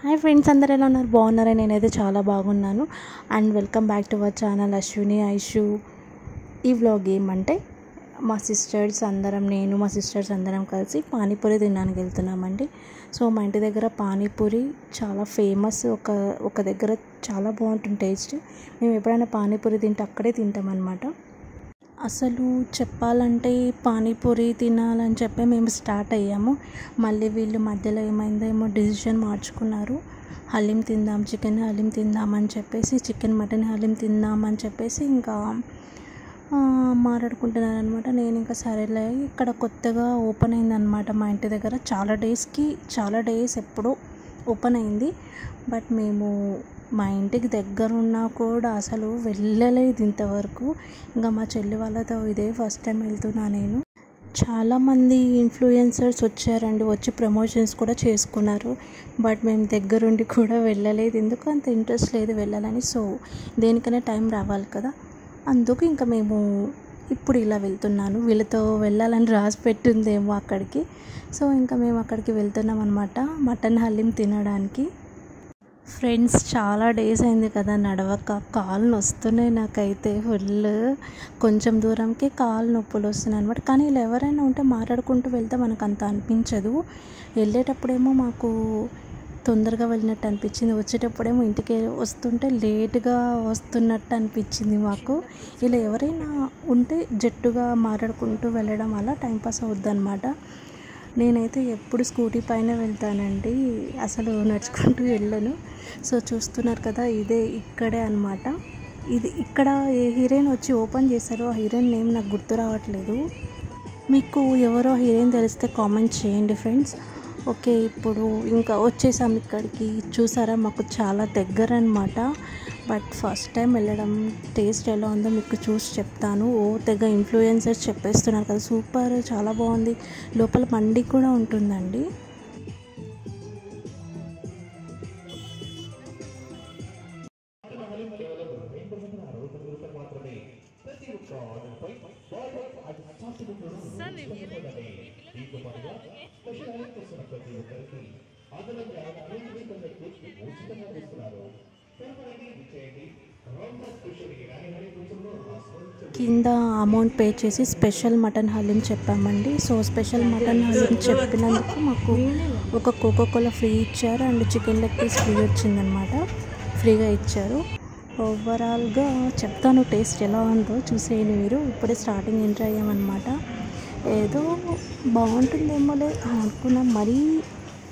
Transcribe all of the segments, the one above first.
Hi friends, అందరూ ఎలా ఉన్నారు? బాగున్నారా? నేనైతే చాలా బాగున్నాను. And welcome back to our channel Ashwini Aishu. ఈ వ్లాగ్ ఏమంటే మా సిస్టర్స్ అందరం కలిసి పానీపూరి తినడానికి వెళ్తున్నామండి. సో మా ఇంటి దగ్గర పానీపూరి చాలా ఫేమస్. ఒక దగ్గర చాలా బాగుంటుంది టేస్ట్. మేము ఎప్పుడైనా పానీపూరి తింటే అక్కడే తింటామన్నమాట. అసలు చెప్పాలంటే పానీపూరి తినాలని చెప్పి మేము స్టార్ట్ అయ్యాము. మళ్ళీ వీళ్ళు మధ్యలో ఏమైందేమో డిసిషన్ మార్చుకున్నారు. హలీం తిందాం, చికెన్ హలీం తిందామని చెప్పేసి, చికెన్ మటన్ హలీం తిందామని చెప్పేసి ఇంకా మాట్లాడుకుంటున్నారు అనమాట. నేను ఇంకా సరేలే, ఇక్కడ కొత్తగా ఓపెన్ అయిందనమాట మా ఇంటి దగ్గర. చాలా డేస్ ఎప్పుడో ఓపెన్ అయింది. బట్ మేము మా ఇంటికి దగ్గర ఉన్నా కూడా అసలు వెళ్ళలేదు ఇంతవరకు. ఇంకా మా చెల్లి వాళ్ళతో ఇదే ఫస్ట్ టైం వెళ్తున్నా నేను. చాలామంది ఇన్ఫ్లుయెన్సర్స్ వచ్చారండి, వచ్చి ప్రమోషన్స్ కూడా చేసుకున్నారు. బట్ మేము దగ్గరుండి కూడా వెళ్ళలేదు. ఎందుకు అంత ఇంట్రెస్ట్ లేదు వెళ్ళాలని. సో దేనికైనా టైం రావాలి కదా, అందుకు ఇంకా మేము ఇప్పుడు ఇలా వెళ్తున్నాను. వీళ్ళతో వెళ్ళాలని రాసి పెట్టిందేమో అక్కడికి. సో ఇంకా మేము అక్కడికి వెళ్తున్నాం అనమాట, మటన్ హలీం తినడానికి. ఫ్రెండ్స్, చాలా డేస్ అయింది కదా నడవక, కాళ్ళు నొస్తున్నాయి నాకైతే ఫుల్. కొంచెం దూరంకి కాళ్ళు నొప్పులు వస్తున్నాయి అనమాట. కానీ ఇలా ఎవరైనా ఉంటే మాట్లాడుకుంటూ వెళ్తే మనకు అంత అనిపించదు. వెళ్ళేటప్పుడేమో మాకు తొందరగా వెళ్ళినట్టు అనిపించింది, వచ్చేటప్పుడేమో ఇంటికి వస్తుంటే లేట్గా వస్తున్నట్టు అనిపించింది మాకు. ఇలా ఎవరైనా ఉంటే జట్టుగా మాట్లాడుకుంటూ వెళ్ళడం వల్ల టైంపాస్ అవుద్దన్నమాట. నేనైతే ఎప్పుడు స్కూటీ పైన వెళ్తానండి, అసలు నడుచుకుంటూ వెళ్ళను. సో చూస్తున్నారు కదా, ఇక్కడే అనమాట. ఇక్కడ ఏ హీరోయిన్ వచ్చి ఓపెన్ చేశారో ఆ హీరోయిన్ నేమ్ నాకు గుర్తు రావట్లేదు. మీకు ఎవరో హీరోయిన్ తెలిస్తే కామెంట్ చేయండి ఫ్రెండ్స్. ఓకే, ఇప్పుడు ఇంకా వచ్చేసాం ఇక్కడికి. చూసారా, మాకు చాలా దగ్గర అనమాట. బట్ ఫస్ట్ టైం వెళ్ళడం, టేస్ట్ ఎలా ఉందో మీకు చూసి చెప్తాను. తెగ ఇన్ఫ్లుయెన్సర్స్ చెప్పేస్తున్నారు కదా, సూపర్, చాలా బాగుంది. లోపల మండి కూడా ఉంటుందండి. కింద అమౌంట్ పే చేసి స్పెషల్ మటన్ హలీం చెప్పామండి. సో స్పెషల్ మటన్ హలీం చెప్పినందుకు మాకు ఒక కోకోకోలా ఫ్రీ ఇచ్చారు. And chicken leg piece free వచ్చిందనమాట, ఫ్రీగా ఇచ్చారు. ఓవరాల్గా చెప్తాను టేస్ట్ ఎలా ఉందో చూసేయండి మీరు. ఇప్పుడే స్టార్టింగ్ ఎంటర్ అయ్యామన్నమాట. ఏదో బాగుంటుందేమోలే అనుకున్నాం, మరీ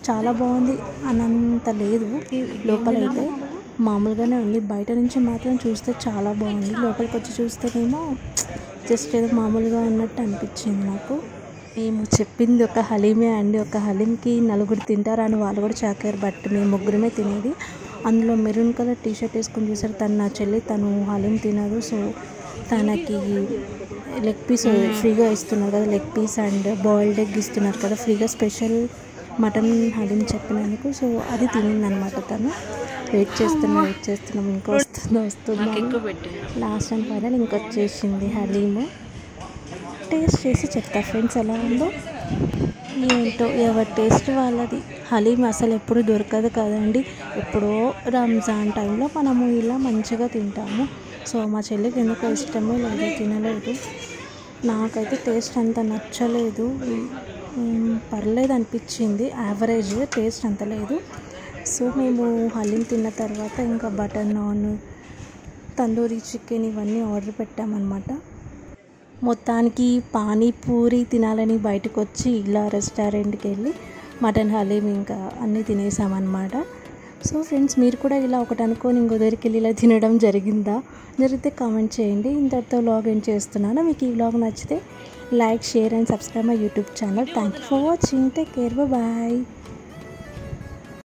చాలా బాగుంది అనంత లేదు. లోపలైతే మామూలుగానే ఉంది, బయట నుంచి మాత్రం చూస్తే చాలా బాగుంది. లోపలికి వచ్చి చూస్తేనేమో జస్ట్ ఏదో మామూలుగా ఉన్నట్టు అనిపించింది నాకు. మేము చెప్పింది ఒక హలీమే అండి. ఒక హలీంకి 4 తింటారని వాళ్ళు కూడా చాకారు. బట్ మేము 3 తినేది. అందులో మెరూన్ కలర్ టీషర్ట్ వేసుకొని చూసారు, నా చెల్లి, తను హలీం తినదు. సో తనకి లెగ్ పీస్ ఫ్రీగా ఇస్తున్నారు కదా, leg piece and boiled egg ఇస్తున్నారు కదా ఫ్రీగా, స్పెషల్ మటన్ హలీం చెప్పినందుకు. సో అది తినిందనమాట తను. వెయిట్ చేస్తున్నాం ఇంకా వస్తుందో లాస్ట్ అండ్ ఫైనల్ ఇంకొచ్చేసింది హలీము. టేస్ట్ చేసి చెప్తా ఫ్రెండ్స్ ఎలా ఉందో. ఏంటో ఎవరి టేస్ట్ వాళ్ళది. హలీం అసలు ఎప్పుడు దొరకదు కదండి, ఎప్పుడో రంజాన్ టైంలో మనము ఇలా మంచిగా తింటాము. సో మా చెల్లికి ఎందుకో ఇష్టమే లేదు, తినలేదు. నాకైతే టేస్ట్ అంత నచ్చలేదు, పర్లేదు అనిపించింది, యావరేజ్, టేస్ట్ అంత లేదు. సో మేము హలీం తిన్న తర్వాత ఇంకా బటర్ నాన్, తందూరి చికెన్ ఇవన్నీ ఆర్డర్ పెట్టామన్నమాట. మొత్తానికి పానీపూరి తినాలని బయటకు వచ్చి ఇలా రెస్టారెంట్కి వెళ్ళి మటన్ హలీం ఇంకా అన్నీ తినేసామన్నమాట. సో ఫ్రెండ్స్, మీరు కూడా ఇలా ఒకటి అనుకొని ఇంకో దగ్గరికి వెళ్ళి ఇలా తినడం జరిగితే కామెంట్ చేయండి. ఇంతటితో వ్లాగ్ ఎండ్ చేస్తున్నాను. మీకు ఈ వ్లాగ్ నచ్చితే like, share and subscribe my YouTube channel. Thank you for watching. Take care, bye.